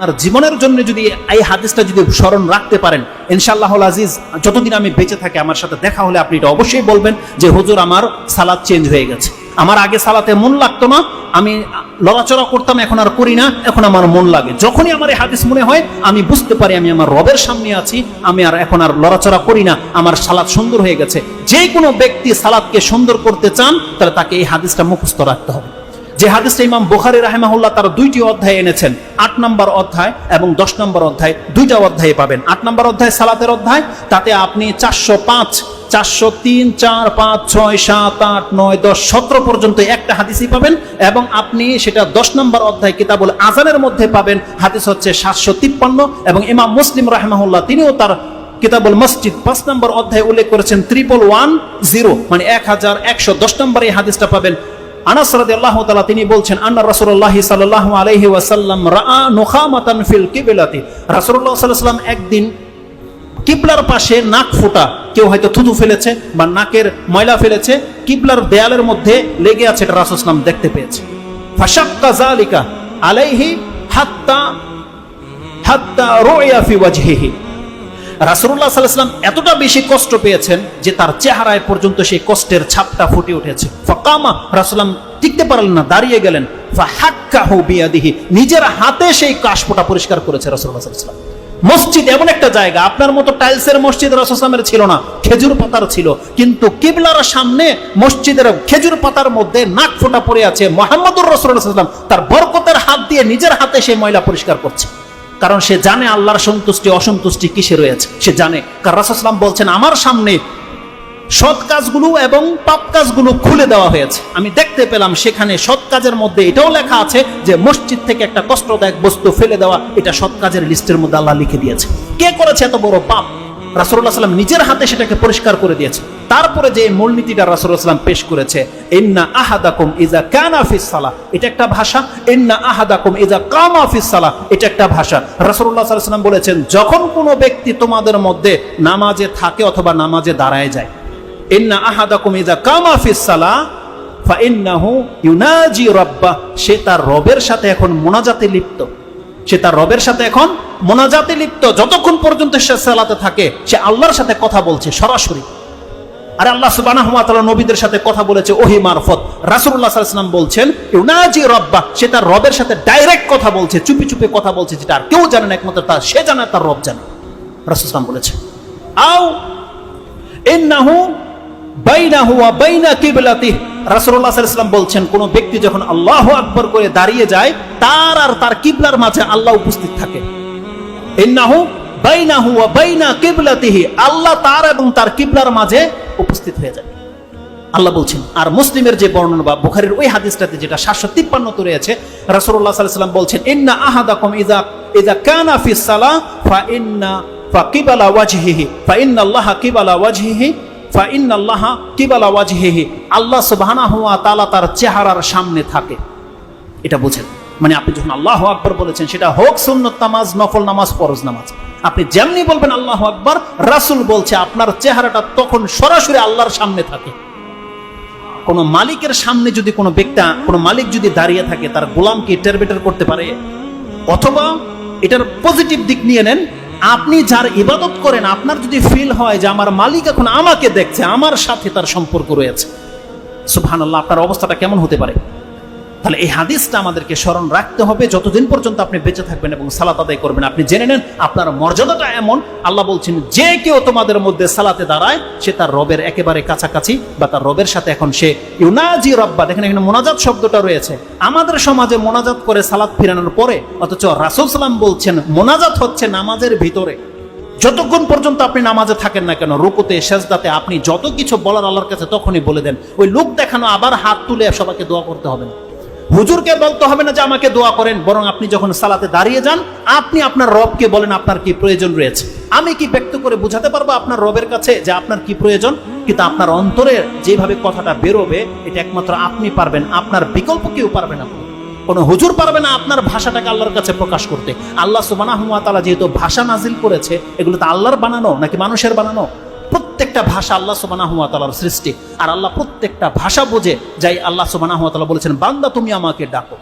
আপনার জীবনের জন্য যদি এই হাদিসটা যদি স্মরণ রাখতে পারেন, ইনশাআল্লাহুল আজিজ যতদিন আমি বেঁচে থাকি আমার সাথে দেখা হলে আপনি এটা অবশ্যই বলবেন যে হুজুর আমার সালাত চেঞ্জ হয়ে গেছে, আমার আগে সালাতে মন লাগতো না, আমি লড়াচড়া করতাম, এখন আর করি না, এখন আমার মন লাগে। যখনই আমার এই হাদিস মনে হয় আমি বুঝতে পারি আমি আমার রবের সামনে আছি, আমি আর এখন আর লড়াচড়া করি না, আমার সালাত সুন্দর হয়ে গেছে। যে কোনো ব্যক্তি সালাতকে সুন্দর করতে চান তাহলে তাকে এই হাদিসটা মুখস্থ রাখতে হবে। যে হাদিসটা ইমাম বুখারী রাহিমাহুল্লাহ তার 2টি অধ্যায়ে এনেছেন, 8 নম্বর অধ্যায় এবং 10 নম্বর অধ্যায়, 2টা অধ্যায়ে পাবেন। 8 নম্বর অধ্যায় সালাতের অধ্যায়, তাতে আপনি 405, 403, 4, 5, 6, 7, 8, 9, 10, 17 পর্যন্ত একটা হাদিসই পাবেন। এবং আপনি সেটা 10 নম্বর অধ্যায় কিতাবুল আযানের মধ্যে পাবেন, হাদিস হচ্ছে 753। এবং ইমাম মুসলিম রাহিমাহুল্লাহ তিনিও তার কিতাবুল মসজিদ 5 নম্বর অধ্যায়ে উল্লেখ করেছেন 1110, মানে 1110 নম্বর এই হাদিসটা পাবেন। আনাস রাদিয়াল্লাহু তাআলা তিনি বলছেন, আন্না রাসূলুল্লাহ সাল্লাল্লাহু আলাইহি ওয়াসাল্লাম রাআ নুখামাতান ফিল কিবলাতি, রাসূলুল্লাহ সাল্লাল্লাহু আলাইহি ওয়াসাল্লাম একদিন কিবলার পাশে নাক ফোঁটা, কেউ হয়তো থুতু ফেলেছে বা নাকের ময়লা ফেলেছে, কিবলার দেয়ালের মধ্যে লেগে আছে, এটা রাসূল সাল্লাল্লাহু আলাইহি ওয়াসাল্লাম দেখতে পেয়েছে। ফাশাক্কা যালিকা আলাইহি হাত্তা রুইয়া ফি ওয়াজহিহি, রাসূলুল্লাহ সাল্লাল্লাহু আলাইহি ওয়াসাল্লাম এতটা বেশি কষ্ট পেয়েছেন যে তার চেহারায় পর্যন্ত সেই কষ্টের ছাপটা ফুটে উঠেছে। ফাকামা, রাসূলুল্লাহ টিকতে পারলেন না, দাঁড়িয়ে গেলেন। ফাহাক্কাহু বিয়াদিহি, নিজের হাতে সেই কাশফোঁটা পরিষ্কার করেছে রাসূলুল্লাহ সাল্লাল্লাহু আলাইহি ওয়াসাল্লাম। মসজিদ এমন একটা জায়গা, আপনার মতো টাইলসের মসজিদ রাসূল সাল্লাল্লাহু আলাইহি ওয়াসাল্লামের ছিল না, খেজুর পাতার ছিল, কিন্তু কিবলার সামনে মসজিদের খেজুর পাতার মধ্যে নাক ফোঁটা পড়ে আছে। মুহাম্মদুর রাসূলুল্লাহ সাল্লাল্লাহু আলাইহি ওয়াসাল্লাম তার বরকতের হাত দিয়ে নিজের হাতে সেই ময়লা পরিষ্কার করছে, কারণ সে জানে আল্লাহর সন্তুষ্টি অসন্তুষ্টি কিসে রয়েছে, সে জানে। কারণ রাসূল সাল্লাল্লাহু আলাইহি ওয়াসাল্লাম বলছেন, আমার সামনে সৎ কাজগুলো এবং পাপ কাজগুলো খুলে দেওয়া হয়েছে, আমি দেখতে পেলাম সেখানে সৎ কাজের মধ্যে এটাও লেখা আছে যে মসজিদ থেকে একটা কষ্টদায়ক বস্তু ফেলে দেওয়া, এটা সৎ কাজের লিস্টের মধ্যে আল্লাহ লিখে দিয়েছে। কে করেছে এত বড় পাপ? রাসূলুল্লাহ সাল্লাল্লাহু আলাইহি ওয়াসাল্লাম নিজের হাতে সেটাকে পরিষ্কার করে দিয়েছে। তারপরে যে মূলনীতিটা রাসূলুল্লাহ সাল্লাল্লাহু আলাইহি ওয়াসাল্লাম পেশ করেছে, ইন্না আহাদাকুম ইযা কানা ফিস সালাহ, এটা একটা ভাষা। ইন্না আহাদাকুম ইযা কামা ফিস সালাহ, এটা একটা ভাষা। রাসূলুল্লাহ সাল্লাল্লাহু আলাইহি ওয়াসাল্লাম বলেছেন, যখন কোনো ব্যক্তি তোমাদের মধ্যে নামাজে থাকে অথবা নামাজে দাঁড়ায় যায়, ইন্না আহাদাকুম ইযা কামা ফিস সালাহ ফাইন্নাহু ইউনাজি রাব্বাহ, সে তার রবের সাথে এখন মুনাজাতে লিপ্ত, সে তার রবের সাথে এখন মুনাজাতে লিপ্ত। যতক্ষণ পর্যন্ত সে সালাতে থাকে সে আল্লাহর সাথে কথা বলছে সরাসরি। আর আল্লাহ সুবহানাহু ওয়া তাআলা নবীদের সাথে কথা বলেছে ওহী মারফত। রাসূলুল্লাহ সাল্লাল্লাহু আলাইহি ওয়াসাল্লাম বলছেন, ইউনাজি রাব্বাহ, সে তার রবের সাথে ডাইরেক্ট কথা বলছে, চুপি চুপি কথা বলছে, যেটা আর কেউ জানে না, একমাত্র তার সে জানে, তার রব জানে। রাসূল সাল্লাল্লাহু আলাইহি ওয়াসাল্লাম বলেছে, আও ইন্নাহু বাইনাহু ওয়া বাইনা কিবলাতিহি, রাসূলুল্লাহ সাল্লাল্লাহু আলাইহি ওয়াসাল্লাম বলছেন, কোন ব্যক্তি যখন আল্লাহু আকবার করে দাঁড়িয়ে যায়, তার আর তার কিবলার মাঝে আল্লাহ উপস্থিত থাকে। ইন্নাহু বাইনাহু ওয়া বাইনা কিবলাতিহি, আল্লাহ তার এবং তার কিবলার মাঝে উপস্থিত হয়ে যায়, আল্লাহ বলছেন। আর মুসলিমের যে বর্ণনা বা বুখারীর ওই হাদিসটাতে যেটা 753 তে রয়েছে, রাসূলুল্লাহ সাল্লাল্লাহু আলাইহি ওয়াসাল্লাম বলছেন, ইন্না আহাদাকুম ইযা কানা ফিস সালাহ ফাকিবালা ওয়াজহিহি ফাইন্নাল্লাহা কিবালা ওয়াজহিহি ফাইন্নাল্লাহা কিবালা ওয়াজহিহি, আল্লাহ সুবহানাহু ওয়া তাআলা তার চেহারার সামনে থাকে। এটা বুঝেন, মানে আপনি যখন আল্লাহু আকবার বলেছেন, সেটা হোক সুন্নত নামাজ, নফল নামাজ, ফরজ নামাজ, আপনি যেমনি বলবেন আল্লাহু আকবার, রাসূল বলছে আপনার চেহারাটা তখন সরাসরি আল্লাহর সামনে থাকে। কোন মালিকের সামনে যদি কোনো ব্যক্তি, কোন মালিক যদি দাঁড়িয়ে থাকে, তার গোলামকে টেরবেটার করতে পারে? অথবা এটার পজিটিভ দিক নিয়ে নেন, আপনি যার ইবাদত করেন, আপনার যদি ফিল হয় যে আমার মালিক এখন আমাকে দেখছে, আমার সাথে তার সম্পর্ক রয়েছে, সুবহানাল্লাহ, আপনার অবস্থাটা কেমন হতে পারে? তাহলে এই হাদিসটা আমাদেরকে স্মরণ রাখতে হবে যতদিন পর্যন্ত আপনি বেঁচে থাকবেন এবং সালাত আদায় করবেন। আপনি জেনে নেন আপনার মর্যাদাটা এমন, আল্লাহ বলছেন, যে কেউ তোমাদের মধ্যে সালাতে দাঁড়ায় সে তার রবের একেবারে কাছাকাছি, বা তার রবের সাথে এখন সে ইউনাজি রাব্বা। দেখেন এখানে মোনাজাত শব্দটা রয়েছে। আমাদের সমাজে মোনাজাত করে সালাত ফিরানোর পরে, অথচ রাসূল সাল্লাল্লাহু আলাইহি ওয়াসাল্লাম বলছেন মোনাজাত হচ্ছে নামাজের ভিতরে। যতক্ষণ পর্যন্ত আপনি নামাজে থাকেন না কেন, রুকুতে সেজদাতে আপনি যত কিছু বলার আল্লাহর কাছে তখনই বলে দেন। ওই লোক দেখানো আবার হাত তুলে সবাইকে দোয়া করতে হবে না, হুজুরকে বলতে হবে না যে আমাকে দোয়া করেন, বরং আপনি যখন সালাতে দাঁড়িয়ে যান, আপনি আপনার রবকে বলেন আপনার কি প্রয়োজন রয়েছে। আমি কি ব্যক্ত করে বোঝাতে পারবো আপনার রবের কাছে যে আপনার কি প্রয়োজন? কিন্তু আপনার অন্তরে যেভাবে কথাটা বেরোবে, এটা একমাত্র আপনি পারবেন, আপনার বিকল্প কেউ পারবে না, কোন হুজুর পারবে না আপনার ভাষাটাকে আল্লাহর কাছে প্রকাশ করতে। আল্লাহ সুবহানাহু ওয়া তাআলা যেহেতু ভাষা নাজিল করেছে, এগুলো তো আল্লাহর বানানো নাকি মানুষের বানানো? প্রত্যেকটা ভাষা আল্লাহ সুবহানাহু ওয়া তাআলার সৃষ্টি, আর আল্লাহ প্রত্যেকটা ভাষা বোঝে। যাই আল্লাহ সুবহানাহু ওয়া তাআলা বলেছেন, বান্দা তুমি আমাকে ডাকো।